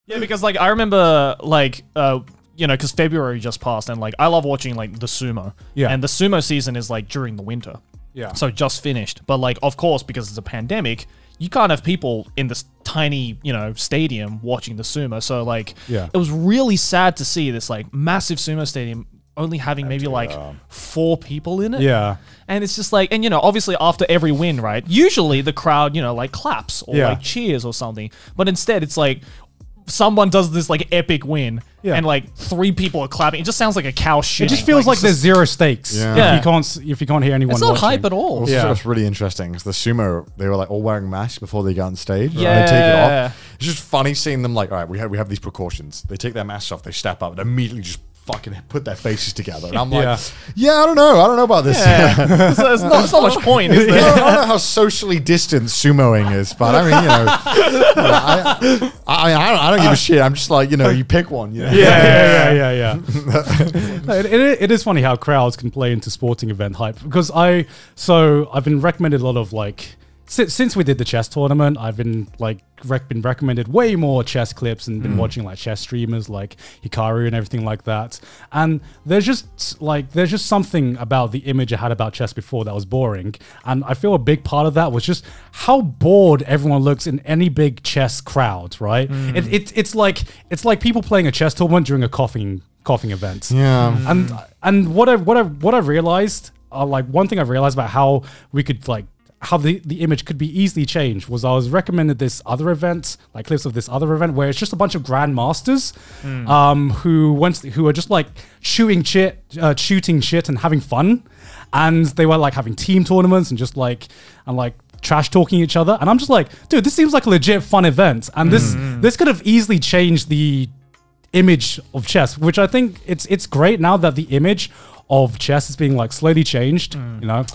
Yeah, because like I remember like you know, because February just passed, and like I love watching like the sumo. Yeah. And the sumo season is like during the winter. Yeah. So just finished. But like, of course, because it's a pandemic, you can't have people in this tiny, you know, stadium watching the sumo. So like, Yeah. it was really sad to see this like massive sumo stadium only having maybe like 4 people in it. Yeah. And it's just like, and you know, obviously after every win, right? Usually the crowd, you know, like claps or like cheers or something. But instead it's like someone does this like epic win and like 3 people are clapping. It just sounds like a cow shit. It just feels like there's zero stakes. Yeah. If you can't hear anyone it's not watching. hype at all. Also, it's really interesting because the sumo, they were like all wearing masks before they got on stage. Yeah. They take it off. It's just funny seeing them like, all right, we have these precautions. They take their masks off, they step up, and immediately just fucking put their faces together. And I'm like, I don't know about this. Yeah. So it's not much point, is there? I don't know how socially distant sumoing is, but I mean, you know, I don't give a shit. I'm just like, you know, you pick one. You know? Yeah. It is funny how crowds can play into sporting event hype because I've been recommended a lot of like since we did the chess tournament, I've been like been recommended way more chess clips and been watching like chess streamers like Hikaru and everything like that. And there's just something about the image I had about chess before that was boring. And I feel a big part of that was just how bored everyone looks in any big chess crowd, right? It's like people playing a chess tournament during a coughing event. Yeah. And what I've realized, like one thing I've realized about how we could like how the image could be easily changed was I was recommended this other event, like clips of this other event where it's just a bunch of grandmasters who are just like shooting shit and having fun, and they were like having team tournaments and just like trash talking each other, and I'm just like, dude, this seems like a legit fun event, and this could have easily changed the image of chess, which I think it's great now that the image of chess is being like slowly changed, you know.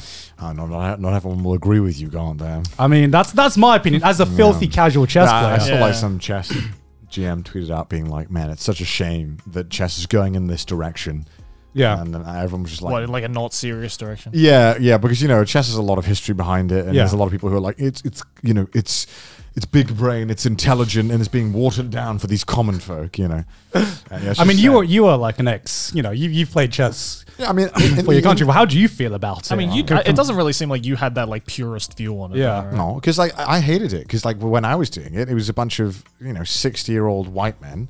Not everyone will agree with you, can't they? I mean, that's my opinion as a filthy casual chess player. I saw like some chess GM tweeted out being like, man, it's such a shame that chess is going in this direction. Yeah. And then everyone was just like... What, like a not serious direction? Yeah, because, you know, chess has a lot of history behind it, and there's a lot of people who are like, it's you know, it's big brain, it's intelligent, and it's being watered down for these common folk, you know. I mean, you were like an ex, you know, you've played chess. Yeah, I mean, for your country. Well, how do you feel about it? I mean, it doesn't really seem like you had that like purist view on it. Yeah, though, right? No, because like I hated it because like when I was doing it, it was a bunch of 60-year-old white men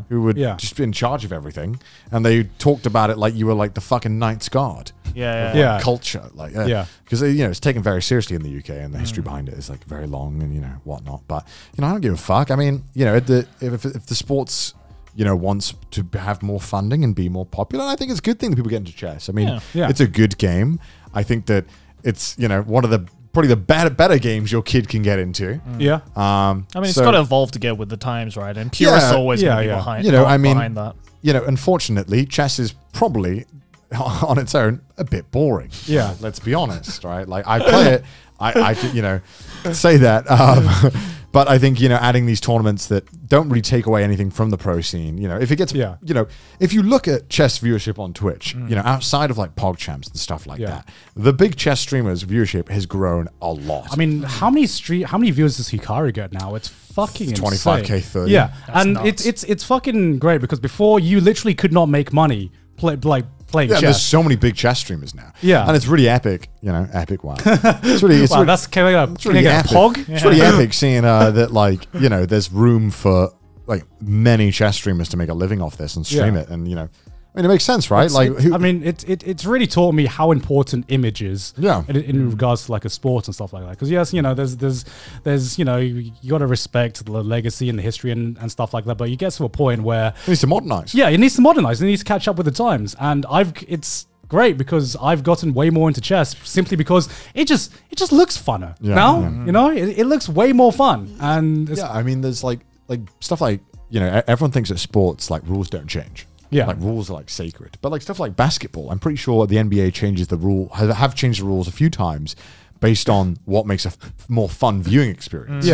who would just be in charge of everything, and they talked about it like you were like the fucking Knight's Guard. Culture, like because it's taken very seriously in the UK, and the history behind it is like very long and whatnot. But I don't give a fuck. I mean, if the sports wants to have more funding and be more popular, I think it's a good thing that people get into chess. I mean, it's a good game. I think that it's one of the probably the better games your kid can get into. I mean, it's got to evolve to get with the times, right? And purists always going to be behind. Behind that. Unfortunately, chess is probably on its own a bit boring. Yeah, let's be honest, right? Like I play it, I say that. But I think, adding these tournaments that don't really take away anything from the pro scene, if it gets, if you look at chess viewership on Twitch, outside of like PogChamps and stuff like that, the big chess streamers viewership has grown a lot. I mean, how many viewers does Hikaru get now? It's fucking insane. 25K, 30. Yeah, that's and nuts. it's fucking great because before you literally could not make money playing chess. There's so many big chess streamers now. Yeah, and it's really epic. Epic. Wow, it's really. It's wow, really, that's can I get a epic. pog? It's really epic seeing that there's room for like many chess streamers to make a living off this and stream it, and I mean, it makes sense, right? It's really taught me how important image is. Yeah. In regards to like a sport and stuff like that. Because yes, there's you got to respect the legacy and the history and stuff like that. But you get to a point where it needs to modernize. Yeah, it needs to modernize. It needs to catch up with the times. And it's great because I've gotten way more into chess simply because it just looks funner now. It looks way more fun. And I mean, there's like stuff like everyone thinks that sports like rules don't change. Yeah, like rules are like sacred, but like stuff like basketball, I'm pretty sure the NBA changes the rule, have changed the rules a few times based on what makes a more fun viewing experience.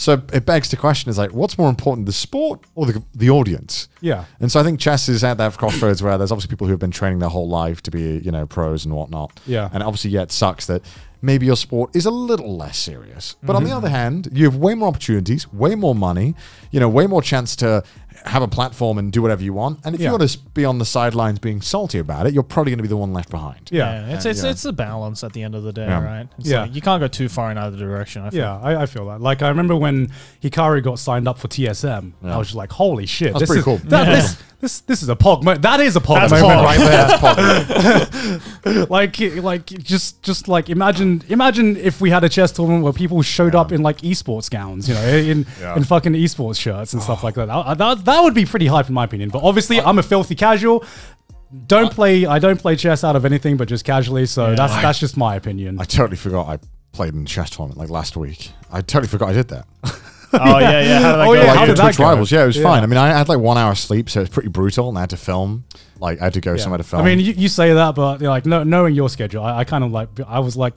So it begs the question: is like, what's more important, the sport or the audience? Yeah, and so I think chess is at that crossroads where there's obviously people who have been training their whole life to be pros and whatnot. Yeah, and obviously, it sucks that maybe your sport is a little less serious. But on the other hand, you have way more opportunities, way more money, way more chance to have a platform and do whatever you want. And if you want to be on the sidelines being salty about it, you're probably going to be the one left behind. It's a balance at the end of the day, right? Like you can't go too far in either direction. I feel that. Like, I remember when Hikari got signed up for TSM, I was just like, holy shit. That's pretty cool. This is a pog moment. That is a pog moment right there. like just like imagine if we had a chess tournament where people showed up in like esports gowns, in fucking esports shirts and stuff like that. That would be pretty hype in my opinion. But obviously, I'm a filthy casual. I don't play chess out of anything but just casually. So that's just my opinion. I totally forgot I played in a chess tournament like last week. I totally forgot I did that. Oh yeah. How did that go? How did that go? Rivals. Yeah, it was fine. I mean, I had like 1 hour sleep, so it was pretty brutal, and I had to film. Like, I had to go somewhere to film. I mean, you say that, but like knowing your schedule, I kind of like I was like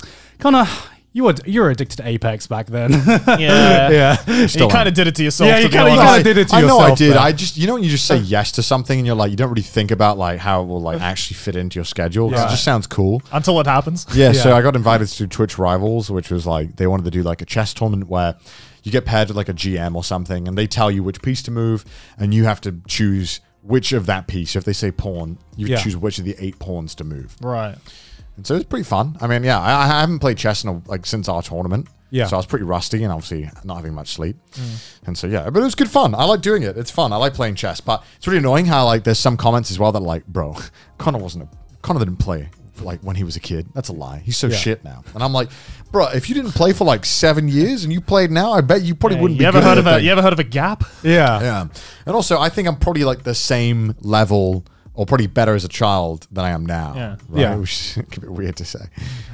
you're addicted to Apex back then. Yeah. You kind of did it to yourself. Yeah, you kind of did it to yourself. I know I did. I just, when you just say yes to something and you're like, you don't really think about like how it will like actually fit into your schedule. It just sounds cool. Until it happens. Yeah, so I got invited to Twitch Rivals, which was like, they wanted to do like a chess tournament where you get paired with like a GM or something and they tell you which piece to move and you have to choose which of that piece. So if they say pawn, you choose which of the 8 pawns to move. Right. And so it was pretty fun. I mean, I haven't played chess since our tournament. Yeah. So I was pretty rusty and obviously not having much sleep. And so, but it was good fun. I like doing it. It's fun. I like playing chess. But it's really annoying how like there's some comments as well that like, bro, Connor didn't play like when he was a kid. That's a lie. He's so shit now. And I'm like, bro, if you didn't play for like 7 years and you played now, I bet you probably wouldn't be good. You ever heard of a gap? Yeah. And also, I think I'm probably like the same level or probably better as a child than I am now. Which is a bit weird to say.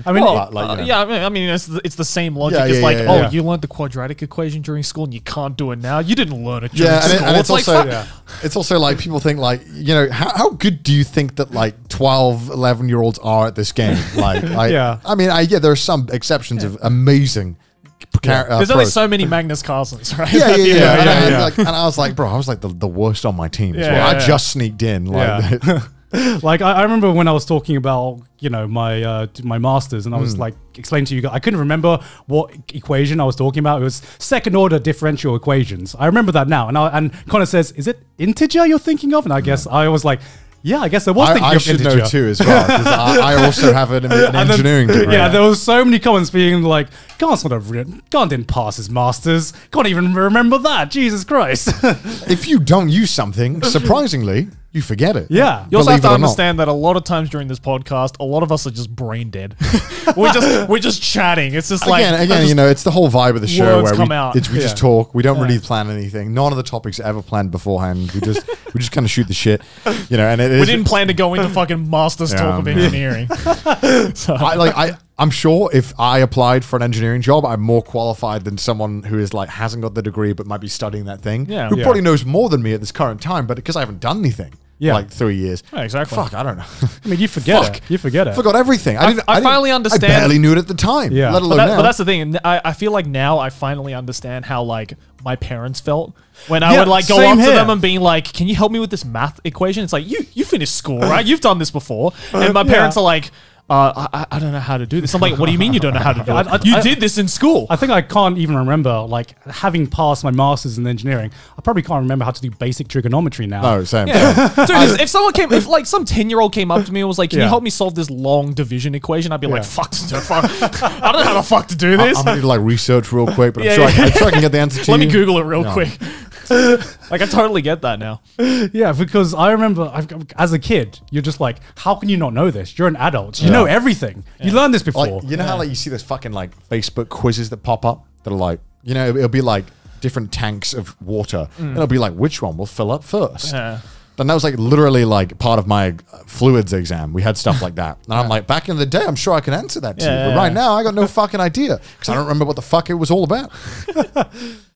I mean, it's the same logic. It's you learned the quadratic equation during school and you can't do it now. You didn't learn it during school. And it's also like people think like, how good do you think that like 12, 11-year-olds are at this game? I mean, there are some exceptions of amazing. There's only so many Magnus Carlsens, right? And I was like, bro, I was like the worst on my team as well. I just sneaked in. Like I remember when I was talking about my masters and I was like explaining to you guys, I couldn't remember what equation I was talking about. It was second order differential equations. I remember that now. And Connor says, "Is it integer you're thinking of?" And I guess I was like, yeah, I guess I was thinking of integer. I should know too as well, because I also have an engineering degree. Yeah, there was so many comments being like, Garn's didn't pass his masters. Can't even remember that. Jesus Christ. If you don't use something, surprisingly, you forget it. Yeah. You also have to understand that a lot of times during this podcast, a lot of us are just brain dead. we're just chatting. It's just like again, it's the whole vibe of the show where we just talk. We don't really plan anything. None of the topics are ever planned beforehand. We just kind of shoot the shit. And we didn't plan to go into fucking masters talk of engineering. So. I'm sure if I applied for an engineering job, I'm more qualified than someone who is like hasn't got the degree but might be studying that thing. Yeah. Who probably knows more than me at this current time, but because I haven't done anything. Like 3 years. Yeah, exactly. Fuck, I don't know. I mean, you forget it. You forget it. Forgot everything. I finally understand. I barely knew it at the time. Yeah. Let alone now. But that's the thing. I feel like now I finally understand how like my parents felt when I would like go up to them and being like, "Can you help me with this math equation?" It's like you finished school, right? You've done this before, and my parents are like. I don't know how to do this. I'm like, what do you mean you don't know how to do it? You did this in school. I think I can't even remember, like, having passed my master's in engineering, I probably can't remember how to do basic trigonometry now. No, same. Yeah. Dude, if some 10-year-old came up to me and was like, can you help me solve this long division equation? I'd be like, fuck. I don't know how the fuck to do this. I'm going to like research real quick, but I'm sure I can get the answer to Let me Google it real quick. Like, I totally get that now. Yeah, because I remember as a kid, you're just like, how can you not know this? You're an adult. You know everything. You learned this before. Like, you know how like you see those fucking like Facebook quizzes that pop up that are like, it'll be like different tanks of water. And it'll be like, which one will fill up first? Yeah. And that was like literally like part of my fluids exam. We had stuff like that. And I'm like, back in the day, I'm sure I can answer that to you. But right now, I got no fucking idea because I don't remember what the fuck it was all about.